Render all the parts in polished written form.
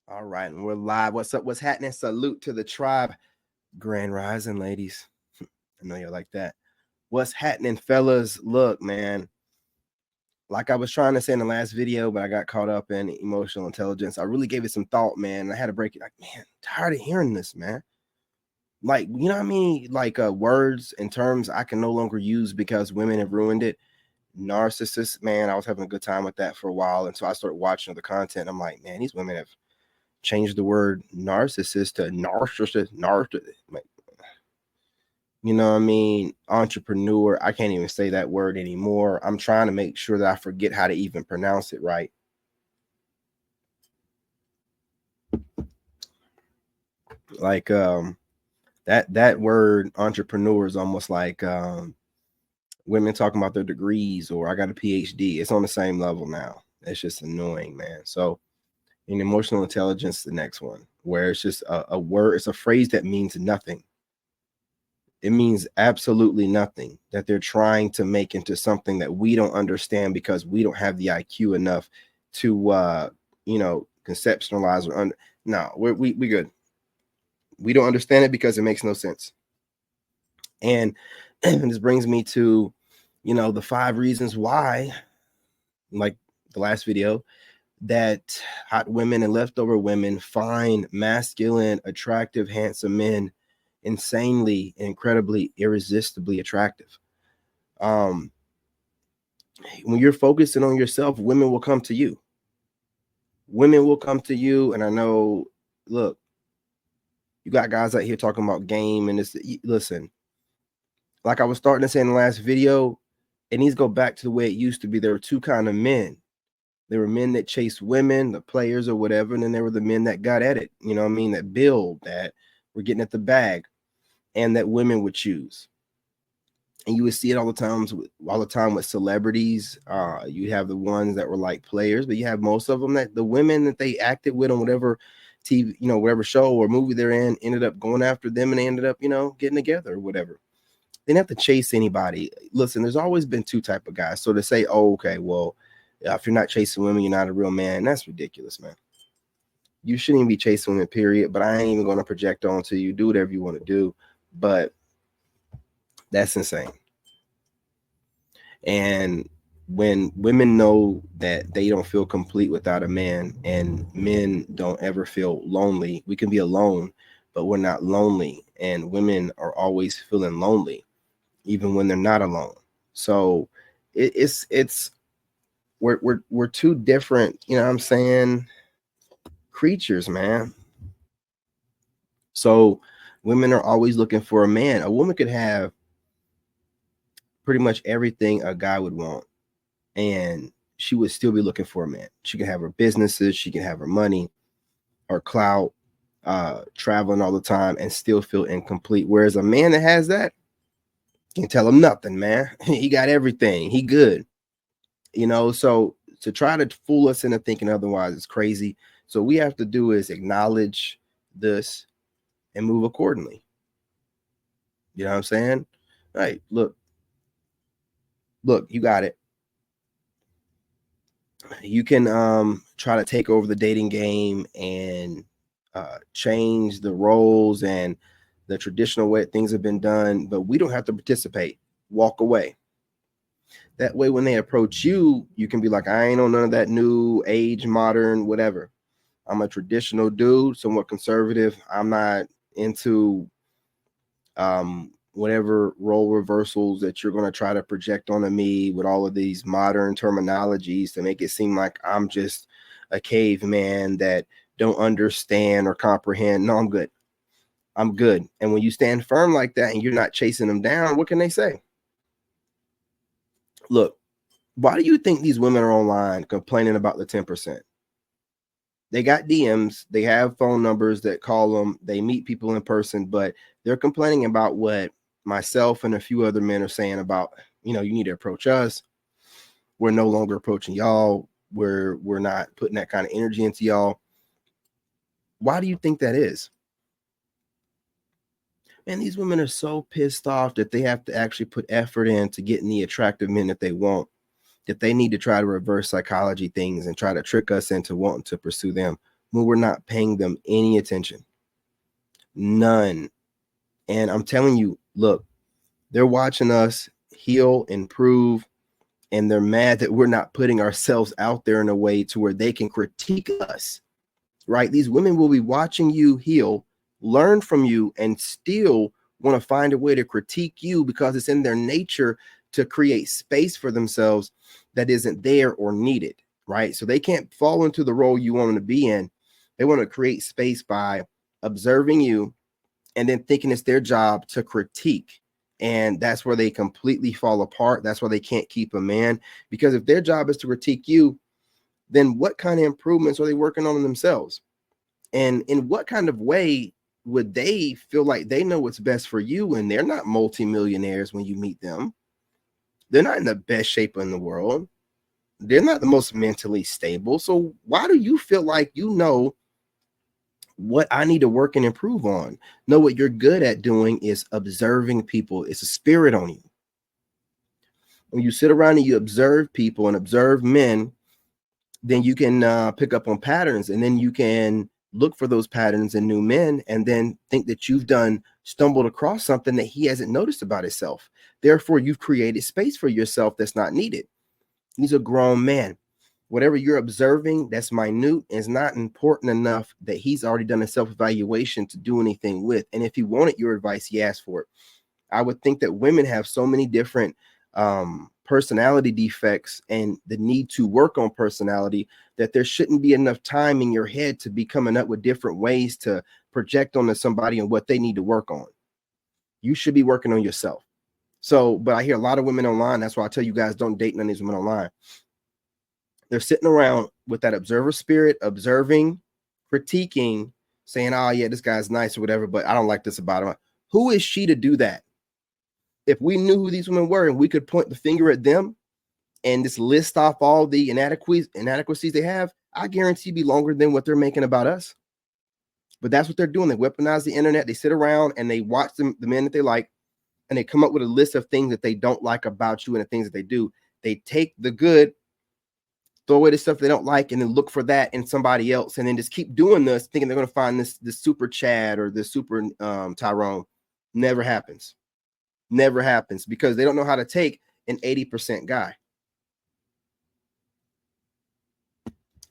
All right, and we're live. What's up? What's happening? Salute to the tribe. Grand rising, ladies. I know you like that. What's happening, fellas? Look, man, like I was trying to say in the last video, but I got caught up in emotional intelligence. I really gave it some thought, man. I had to break it. Like, man, tired of hearing this, man. Like, you know what I mean? Like words and terms I can no longer use because women have ruined it. Narcissist, man, I was having a good time with that for a while. And so I started watching other content. I'm like, man, these women have changed the word narcissist to narcissist. Like, you know what I mean? Entrepreneur. I can't even say that word anymore. I'm trying to make sure that I forget how to even pronounce it right. Like that word entrepreneur is almost like women talking about their degrees or I got a PhD. It's on the same level now. It's just annoying, man. So in emotional intelligence, the next one, where it's just a word, it's a phrase that means nothing. It means absolutely nothing that they're trying to make into something that we don't understand because we don't have the IQ enough to conceptualize or no, we good. We don't understand it because it makes no sense. And this brings me to, the 5 reasons why, like the last video, that hot women and leftover women find masculine, attractive, handsome men insanely, incredibly, irresistibly attractive. When you're focusing on yourself, women will come to you. Women will come to you. And I know, look, you got guys out here talking about game and this. Listen, like I was starting to say in the last video, it needs to go back to the way it used to be. There were 2 kind of men. There were men that chased women, the players or whatever, and then there were the men that got at it, you know what I mean, that build, that were getting at the bag, and that women would choose. And you would see it all the time with celebrities. You have the ones that were like players, but you have most of them that the women that they acted with on whatever TV, whatever show or movie they're in, ended up going after them, and they ended up, getting together or whatever. They didn't have to chase anybody. Listen, there's always been 2 type of guys. So to say, oh, okay, well, if you're not chasing women, you're not a real man. That's ridiculous, man. You shouldn't even be chasing women, period. But I ain't even going to project onto you. Do whatever you want to do. But that's insane. And when women know that they don't feel complete without a man, and men don't ever feel lonely, we can be alone, but we're not lonely. And women are always feeling lonely, even when they're not alone. So it's we're 2 different, you know what I'm saying, creatures, man. So women are always looking for a man. A woman could have pretty much everything a guy would want, and she would still be looking for a man. She can have her businesses, she can have her money, her clout, traveling all the time, and still feel incomplete. Whereas a man that has that, you can tell him nothing, man. He got everything. He good. So to try to fool us into thinking otherwise is crazy. So we have to do is acknowledge this and move accordingly. You know what I'm saying? All right, look, you got it. You can try to take over the dating game and change the roles and the traditional way things have been done, but we don't have to participate. Walk away. That way, when they approach you, you can be like, I ain't on none of that new age, modern, whatever. I'm a traditional dude, somewhat conservative. I'm not into whatever role reversals that you're going to try to project onto me with all of these modern terminologies to make it seem like I'm just a caveman that don't understand or comprehend. No, I'm good. I'm good. And when you stand firm like that and you're not chasing them down, what can they say? Look, why do you think these women are online complaining about the 10%? They got DMs, they have phone numbers that call them, they meet people in person, but they're complaining about what myself and a few other men are saying about, you need to approach us. We're no longer approaching y'all. We're not putting that kind of energy into y'all. Why do you think that is? Man, these women are so pissed off that they have to actually put effort into getting the attractive men that they want, that they need to try to reverse psychology things and try to trick us into wanting to pursue them when we're not paying them any attention. None. And I'm telling you, look, they're watching us heal, improve, and they're mad that we're not putting ourselves out there in a way to where they can critique us, right? These women will be watching you heal, learn from you, and still want to find a way to critique you because it's in their nature to create space for themselves that isn't there or needed, right? So they can't fall into the role you want them to be in. They want to create space by observing you and then thinking it's their job to critique. And that's where they completely fall apart. That's why they can't keep a man, because if their job is to critique you, then what kind of improvements are they working on in themselves? And in what kind of way would they feel like they know what's best for you? And they're not multimillionaires when you meet them. They're not in the best shape in the world. They're not the most mentally stable. So why do you feel like you know what I need to work and improve on? No, what you're good at doing is observing people. It's a spirit on you. When you sit around and you observe people and observe men, then you can pick up on patterns, and then you can look for those patterns in new men, and then think that you've stumbled across something that he hasn't noticed about himself. Therefore, you've created space for yourself that's not needed. He's a grown man. Whatever you're observing that's minute is not important enough that he's already done a self-evaluation to do anything with. And if he wanted your advice, he asked for it. I would think that women have so many different personality defects and the need to work on personality that there shouldn't be enough time in your head to be coming up with different ways to project onto somebody and what they need to work on. You should be working on yourself. So, but I hear a lot of women online. That's why I tell you guys, don't date none of these women online. They're sitting around with that observer spirit, observing, critiquing, saying, oh yeah, this guy's nice or whatever, but I don't like this about him. Who is she to do that? If we knew who these women were and we could point the finger at them and just list off all the inadequacies they have, I guarantee it'd be longer than what they're making about us. But that's what they're doing. They weaponize the internet. The sit around and they watch the men that they like, and they come up with a list of things that they don't like about you and the things that they do. They take the good, throw away the stuff they don't like, and then look for that in somebody else, and then just keep doing this, thinking they're going to find this super Chad or this super Tyrone. Never happens. Never happens, because they don't know how to take an 80% guy.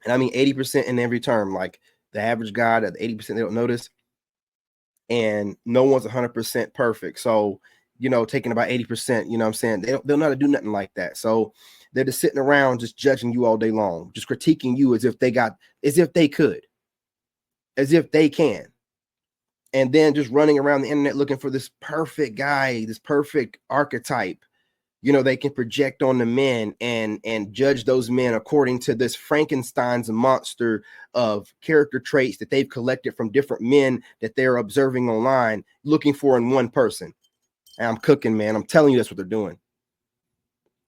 And I mean 80% in every term, like the average guy, that 80% they don't notice. And no one's 100% perfect. So, taking about 80%, you know what I'm saying? They'll not do nothing like that. So they're just sitting around just judging you all day long, just critiquing you as if they could, as if they can. And then just running around the internet looking for this perfect guy, this perfect archetype. They can project on the men and judge those men according to this Frankenstein's monster of character traits that they've collected from different men that they're observing online, looking for in one person. And I'm cooking, man. I'm telling you, that's what they're doing.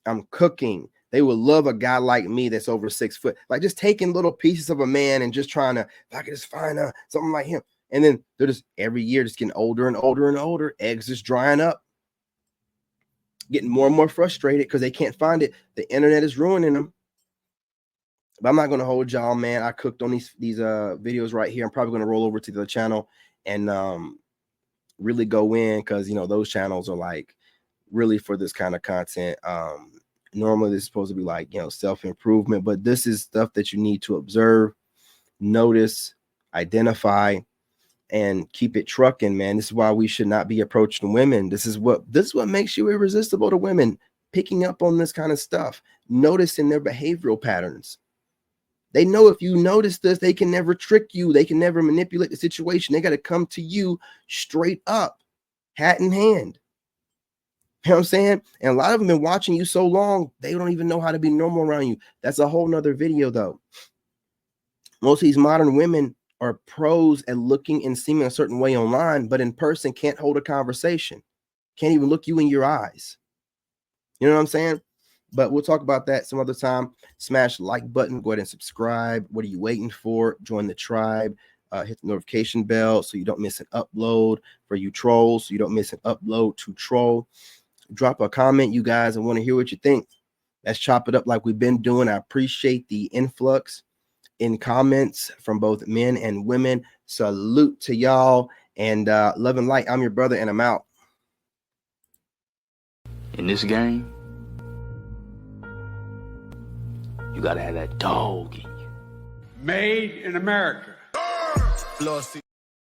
I'm cooking. They would love a guy like me that's over 6 foot, like just taking little pieces of a man and just trying to, if I could just find something like him. And then they're just every year just getting older and older and older. Eggs just drying up, getting more and more frustrated because they can't find it. The internet is ruining them. But I'm not going to hold y'all, man. I cooked on these videos right here. I'm probably going to roll over to the channel and really go in, because those channels are like really for this kind of content. Normally this is supposed to be like self-improvement, but this is stuff that you need to observe, notice, identify, and keep it trucking, man. This is why we should not be approaching women. This is what makes you irresistible to women, picking up on this kind of stuff, noticing their behavioral patterns. They know if you notice this, they can never trick you. They can never manipulate the situation. They got to come to you straight up, hat in hand. You know what I'm saying? And a lot of them been watching you so long, they don't even know how to be normal around you. That's a whole nother video, though. Most of these modern women are pros at looking and seeming a certain way online, but in person can't hold a conversation, can't even look you in your eyes. You know what I'm saying? But we'll talk about that some other time. Smash the like button, go ahead and subscribe. What are you waiting for? Join the tribe. Hit the notification bell so you don't miss an upload. For you trolls, so you don't miss an upload to troll. Drop a comment, you guys. I want to hear what you think. Let's chop it up like we've been doing. I appreciate the influx. in comments from both men and women. Salute to y'all, and love and light. I'm your brother, and I'm out. In this game, you gotta have that dog in you. Made in America.